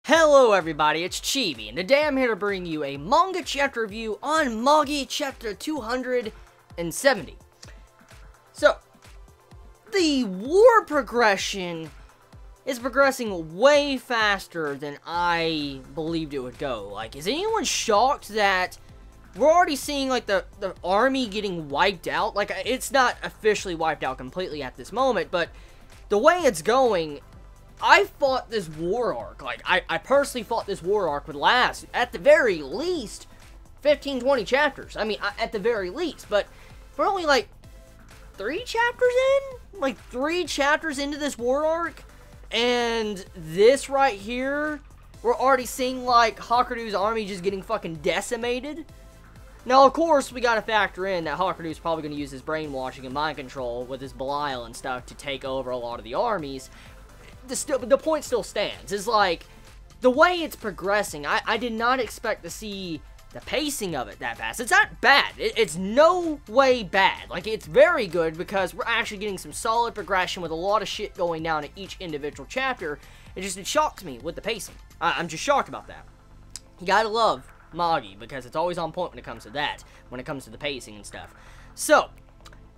Hello everybody, it's Chibi, and today I'm here to bring you a manga chapter review on Magi chapter 270. So, the war progression is progressing way faster than I believed it would go. Like, is anyone shocked that we're already seeing, like, the army getting wiped out? Like, it's not officially wiped out completely at this moment, but the way it's going, I thought this war arc, like, I personally thought this war arc would last, at the very least, 15-20 chapters. I mean, at the very least, but we're only, like, 3 chapters in? Like, 3 chapters into this war arc? And this right here, we're already seeing, like, Hakuru's army just getting fucking decimated? Now, of course, we gotta factor in that Hakuru's probably gonna use his brainwashing and mind control with his Belial and stuff to take over a lot of the armies. The point still stands, is like, the way it's progressing, I did not expect to see the pacing of it that fast. It's not bad, it's no way bad, like, it's very good, because we're actually getting some solid progression with a lot of shit going down in each individual chapter. It shocks me with the pacing. I'm just shocked about that. You gotta love Magi, because it's always on point when it comes to that, when it comes to the pacing and stuff. So,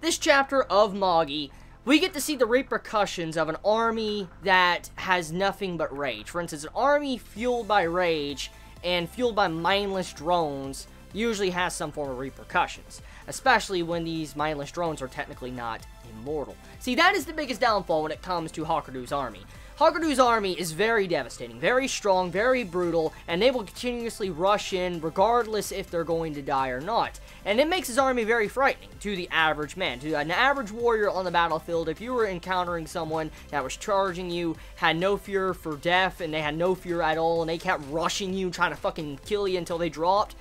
this chapter of Magi, we get to see the repercussions of an army that has nothing but rage. For instance, an army fueled by rage and fueled by mindless drones usually has some form of repercussions, especially when these mindless drones are technically not immortal. See, that is the biggest downfall when it comes to Hakuru's army. Hakuru's army is very devastating, very strong, very brutal, and they will continuously rush in regardless if they're going to die or not. And it makes his army very frightening to the average man, to an average warrior on the battlefield. If you were encountering someone that was charging you, had no fear for death, and they had no fear at all, and they kept rushing you, trying to fucking kill you until they dropped,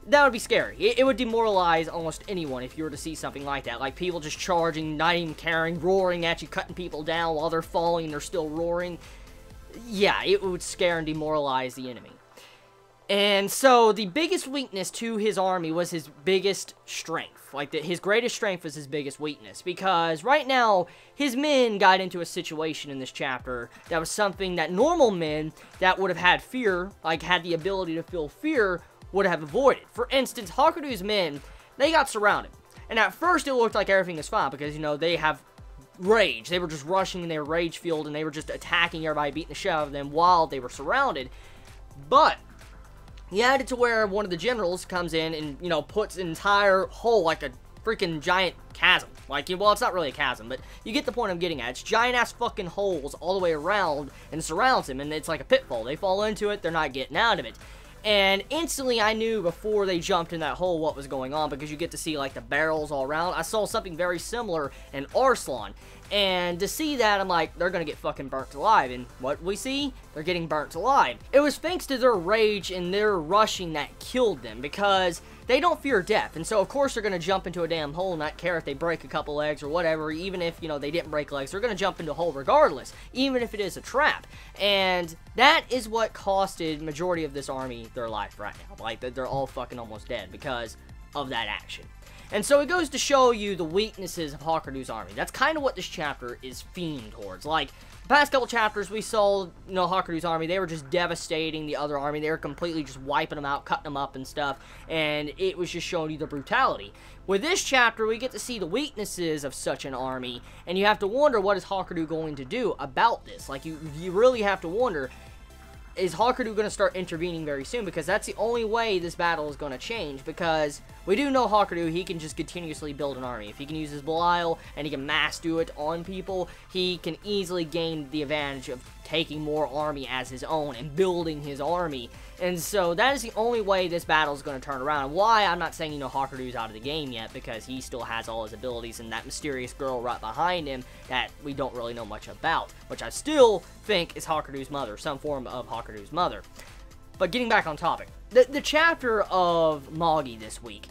that would be scary. It would demoralize almost anyone if you were to see something like that. Like, people just charging, not even caring, roaring at you, cutting people down while they're falling and they're still roaring. Yeah, it would scare and demoralize the enemy. And so, the biggest weakness to his army was his biggest strength. Like, his greatest strength was his biggest weakness. Because right now, his men got into a situation in this chapter that was something that normal men that would have had fear, like had the ability to feel fear, would have avoided. For instance, Hakuru's men, they got surrounded. And at first, it looked like everything was fine, because, you know, they have rage. They were just rushing in their rage field, and they were just attacking everybody, beating the shit out of them while they were surrounded. But he had it to where one of the generals comes in and, you know, puts an entire hole, like a freaking giant chasm. Like, well, it's not really a chasm, but you get the point I'm getting at. It's giant-ass fucking holes all the way around and surrounds him, and it's like a pitfall. They fall into it, they're not getting out of it. And instantly, I knew before they jumped in that hole what was going on, because you get to see, like, the barrels all around. I saw something very similar in Arslan, and to see that, I'm like, they're gonna get fucking burnt alive. And what we see? They're getting burnt alive. It was thanks to their rage and their rushing that killed them, because they don't fear death, and so of course they're gonna jump into a damn hole and not care if they break a couple legs or whatever. Even if, you know, they didn't break legs, they're gonna jump into a hole regardless, even if it is a trap. And that is what costed majority of this army their life right now. Like, they're all fucking almost dead because of that action. And so it goes to show you the weaknesses of Hakuru's army. That's kind of what this chapter is themed towards. Like, the past couple chapters, we saw, you know, Hakuru's army, they were just devastating the other army. They were completely just wiping them out, cutting them up and stuff, and it was just showing you the brutality. With this chapter, we get to see the weaknesses of such an army, and you have to wonder, what is Hakuru going to do about this? Like, you really have to wonder, is Hakuru going to start intervening very soon? Because that's the only way this battle is going to change, because we do know Hakuru, he can just continuously build an army. If he can use his Belial, and he can mass do it on people, he can easily gain the advantage of taking more army as his own and building his army. And so that is the only way this battle is going to turn around. And why I'm not saying, you know, Hakuru's out of the game yet, because he still has all his abilities and that mysterious girl right behind him that we don't really know much about, which I still think is Hakuru's mother, some form of Hakuru's mother. But getting back on topic, the chapter of Magi this week,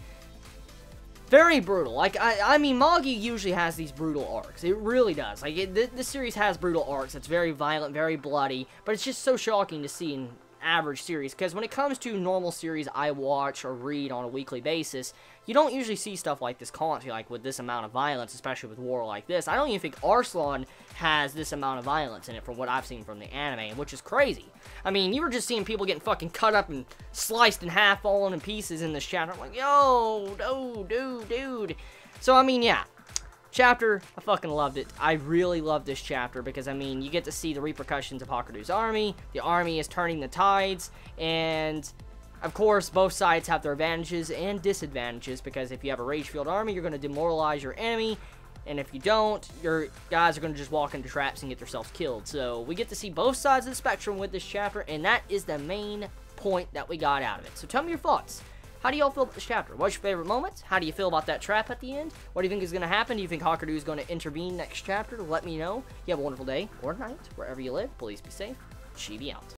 very brutal. Like, I mean, Magi usually has these brutal arcs. It really does. Like, this series has brutal arcs. It's very violent, very bloody, but it's just so shocking to see and average series, because when it comes to normal series I watch or read on a weekly basis, you don't usually see stuff like this constantly, like with this amount of violence, especially with war like this. I don't even think Arslan has this amount of violence in it from what I've seen from the anime, which is crazy. I mean, you were just seeing people getting fucking cut up and sliced in half, falling in pieces in this chapter. I'm like, yo, no, dude. So, I mean, yeah. Chapter, I fucking loved it. I really love this chapter because, I mean, you get to see the repercussions of Hakuru's army. The army is turning the tides, and of course, both sides have their advantages and disadvantages, because if you have a rage-filled army, you're going to demoralize your enemy, and if you don't, your guys are going to just walk into traps and get themselves killed. So we get to see both sides of the spectrum with this chapter, and that is the main point that we got out of it. So tell me your thoughts. How do y'all feel about this chapter? What's your favorite moments? How do you feel about that trap at the end? What do you think is going to happen? Do you think Hakuru is going to intervene next chapter? Let me know. You have a wonderful day or night, wherever you live. Please be safe. Chibi out.